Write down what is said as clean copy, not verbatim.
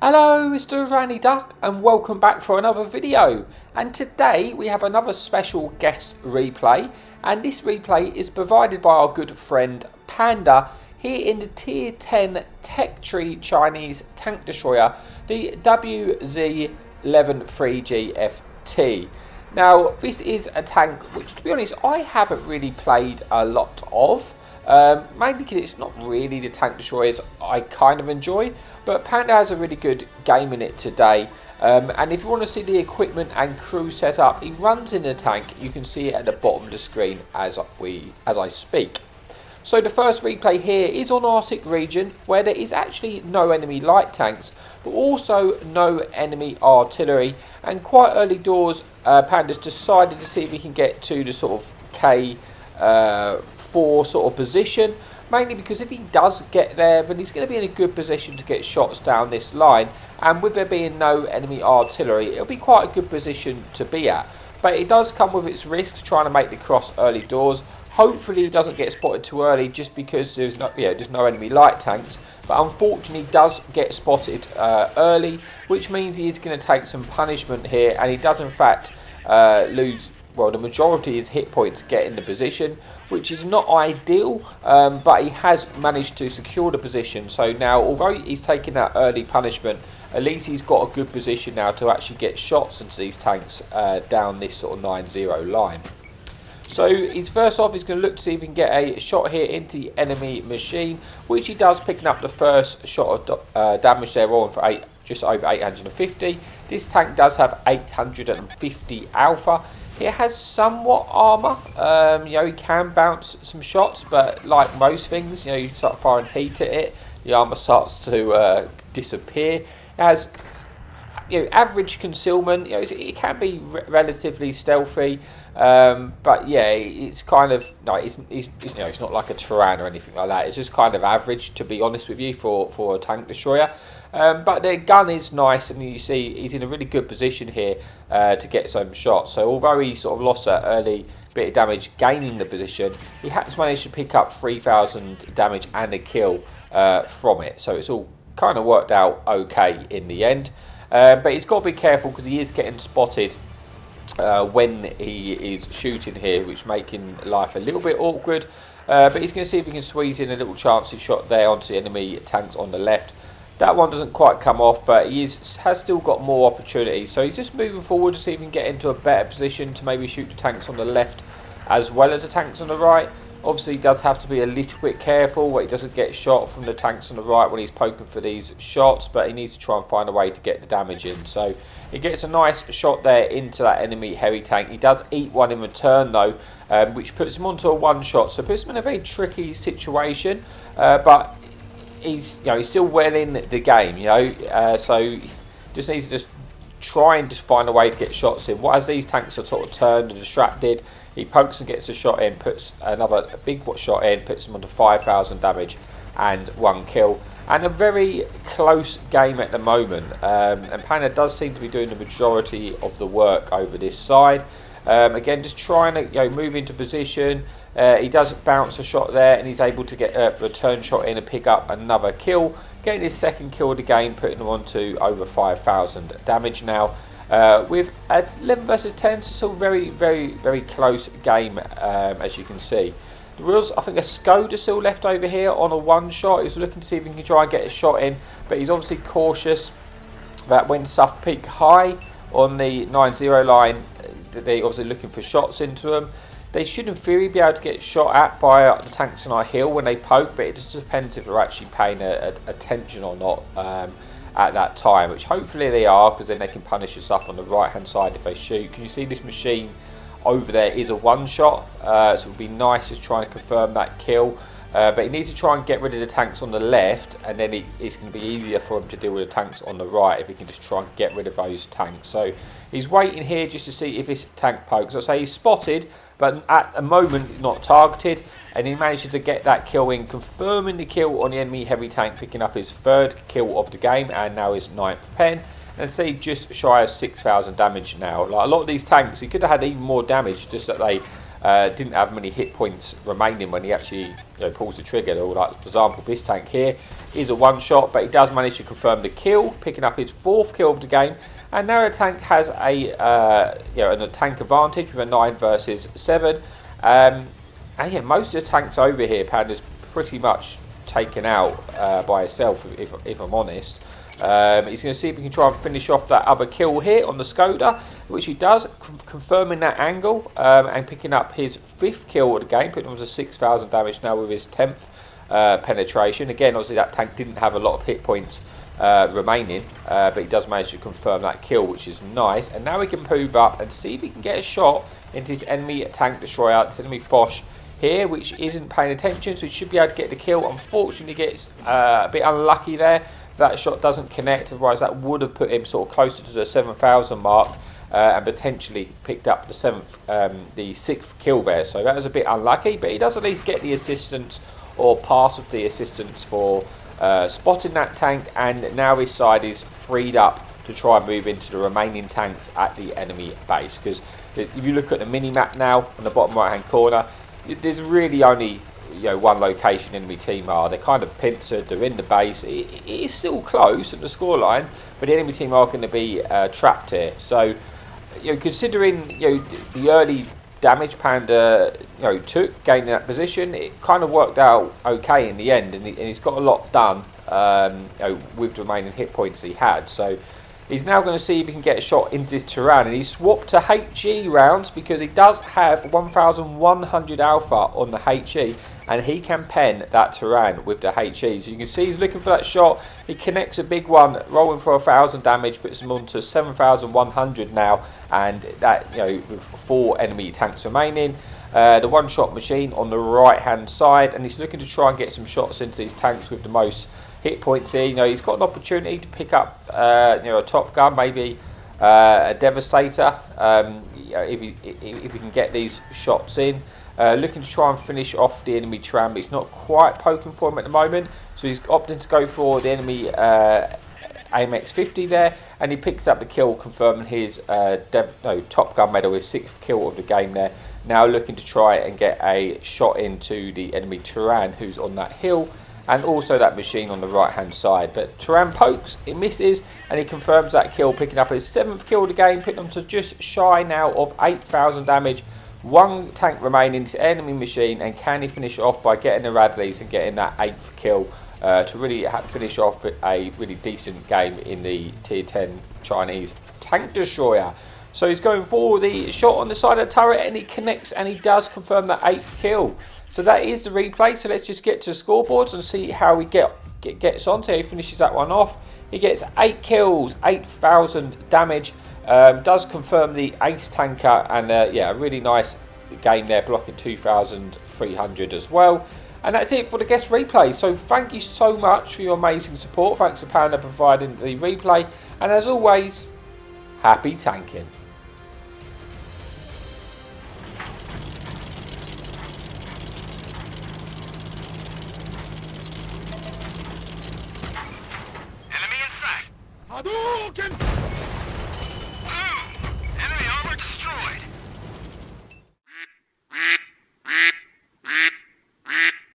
Hello, Mr. Randy Duck, and welcome back for another video. And today we have another special guest replay, and this replay is provided by our good friend Panda here in the Tier 10 Tech Tree Chinese tank destroyer, the WZ-113G FT. Now, this is a tank which, to be honest, I haven't really played a lot of. Mainly because it's not really the tank destroyers I kind of enjoy, but Panda has a really good game in it today. And if you want to see the equipment and crew setup he runs in the tank, you can see it at the bottom of the screen as I speak. So the first replay here is on Arctic region, where there is actually no enemy light tanks, but also no enemy artillery. And quite early doors, Panda's decided to see if he can get to the sort of K4 sort of position, mainly because if he does get there, then he's going to be in a good position to get shots down this line, and with there being no enemy artillery, it'll be quite a good position to be at. But it does come with its risks trying to make the cross early doors. Hopefully he doesn't get spotted too early, just because there's no enemy light tanks, but unfortunately he does get spotted early, which means he is going to take some punishment here, and he does in fact lose, well, the majority of his hit points get in the position, which is not ideal, but he has managed to secure the position. So now, although he's taken that early punishment, at least he's got a good position now to actually get shots into these tanks down this sort of 9-0 line. So he's first off, he's going to look to see if he can get a shot here into the enemy machine, which he does, picking up the first shot of damage there on for just over 850. This tank does have 850 alpha. It has somewhat armour, he can bounce some shots, but like most things, you start firing heat at it, the armour starts to disappear. It has average concealment, it can be relatively stealthy, but yeah, it's kind of, it's not like a Tyran or anything like that. It's just kind of average, to be honest with you, for a tank destroyer. But the gun is nice, and you see he's in a really good position here to get some shots. So although he sort of lost that early bit of damage gaining the position, he has managed to pick up 3,000 damage and a kill from it. So it's all kind of worked out okay in the end. But he's got to be careful because he is getting spotted when he is shooting here, which making life a little bit awkward. But he's going to see if he can squeeze in a little chancy shot there onto the enemy tanks on the left. That one doesn't quite come off, but he has still got more opportunities. So he's just moving forward to see if he can get into a better position to maybe shoot the tanks on the left as well as the tanks on the right. Obviously, he does have to be a little bit careful where he doesn't get shot from the tanks on the right when he's poking for these shots, but he needs to try and find a way to get the damage in. So he gets a nice shot there into that enemy heavy tank. He does eat one in return though, which puts him onto a one shot. So puts him in a very tricky situation, but he's still well in the game, so just needs to just try and just find a way to get shots in. As these tanks are sort of turned and distracted, he pokes and gets a shot in, puts another big shot in, puts him onto 5,000 damage and 1 kill. And a very close game at the moment, and Panda does seem to be doing the majority of the work over this side. Again, just trying to move into position. He does bounce a shot there, and he's able to get a return shot in and pick up another kill, getting his second kill of the game, putting him on to over 5,000 damage now. With 11 versus 10, so still very, very, very close game, as you can see. There was, I think, a Skoda still left over here on a one shot. He's looking to see if he can try and get a shot in, but he's obviously cautious that when stuff peak high on the 9-0 line, they're obviously looking for shots into them. They should in theory be able to get shot at by the tanks on our hill when they poke, but it just depends if they're actually paying attention or not at that time, which hopefully they are, because then they can punish the stuff on the right hand side if they shoot. Can you see this machine over there is a one shot, so it would be nice to try and confirm that kill. But he needs to try and get rid of the tanks on the left, and then it's going to be easier for him to deal with the tanks on the right if he can just try and get rid of those tanks. So he's waiting here just to see if this tank pokes. I say he's spotted, but at the moment not targeted, and he manages to get that kill in, confirming the kill on the enemy heavy tank, picking up his third kill of the game and now his 9th pen. And see, just shy of 6,000 damage now. Like a lot of these tanks, he could have had even more damage, just that they didn't have many hit points remaining when he actually pulls the trigger. Or like, for example, this tank here is a one-shot, but he does manage to confirm the kill, picking up his 4th kill of the game. And now the tank has a tank advantage with a 9 versus 7. And yeah, most of the tanks over here, Panda's pretty much taken out by himself, if I'm honest. He's going to see if he can try and finish off that other kill here on the Skoda, which he does, confirming that angle and picking up his 5th kill of the game, putting him to 6,000 damage now with his 10th penetration. Again, obviously that tank didn't have a lot of hit points remaining, but he does manage to confirm that kill, which is nice. And now we can move up and see if he can get a shot into his enemy tank destroyer, this enemy Foch here, which isn't paying attention, so he should be able to get the kill. Unfortunately, gets a bit unlucky there. That shot doesn't connect, otherwise that would have put him sort of closer to the 7,000 mark and potentially picked up the 6th kill there. So that was a bit unlucky, but he does at least get the assistance, or part of the assistance, for spotting that tank. And now his side is freed up to try and move into the remaining tanks at the enemy base. Because if you look at the mini-map now on the bottom right-hand corner, there's really only one location enemy team are. They're kind of pincered, they're in the base. It is still close at the scoreline, but the enemy team are going to be trapped here. So, considering the early damage Panda took gaining that position, it kind of worked out okay in the end, and he's got a lot done with the remaining hit points he had. So he's now going to see if he can get a shot into this Turan, and he's swapped to HE rounds because he does have 1,100 alpha on the HE, and he can pen that Turan with the HE. So you can see he's looking for that shot. He connects a big one, rolling for 1,000 damage, puts him on to 7,100 now, and that with 4 enemy tanks remaining. The one-shot machine on the right-hand side, and he's looking to try and get some shots into these tanks with the most hit points here. He's got an opportunity to pick up a top gun, maybe a devastator, if he can get these shots in. Looking to try and finish off the enemy Turan, but he's not quite poking for him at the moment, so he's opting to go for the enemy AMX-50 there, and he picks up the kill, confirming his top gun medal, his 6th kill of the game there. Now looking to try and get a shot into the enemy Turan, who's on that hill, and also that machine on the right hand side. But Turan pokes, it misses, and he confirms that kill, picking up his 7th kill of the game, putting him to just shy now of 8,000 damage. 1 tank remaining, this enemy machine, and can he finish off by getting the Radleys and getting that 8th kill to really finish off a really decent game in the tier 10 Chinese tank destroyer. So he's going for the shot on the side of the turret, and he connects, and he does confirm that 8th kill. So that is the replay. So let's just get to the scoreboards and see how he gets on. So he finishes that one off. He gets 8 kills, 8,000 damage. Does confirm the ace tanker, and yeah, a really nice game there, blocking 2,300 as well. And that's it for the guest replay. So thank you so much for your amazing support. Thanks to Panda providing the replay, and as always, happy tanking. Hadouken!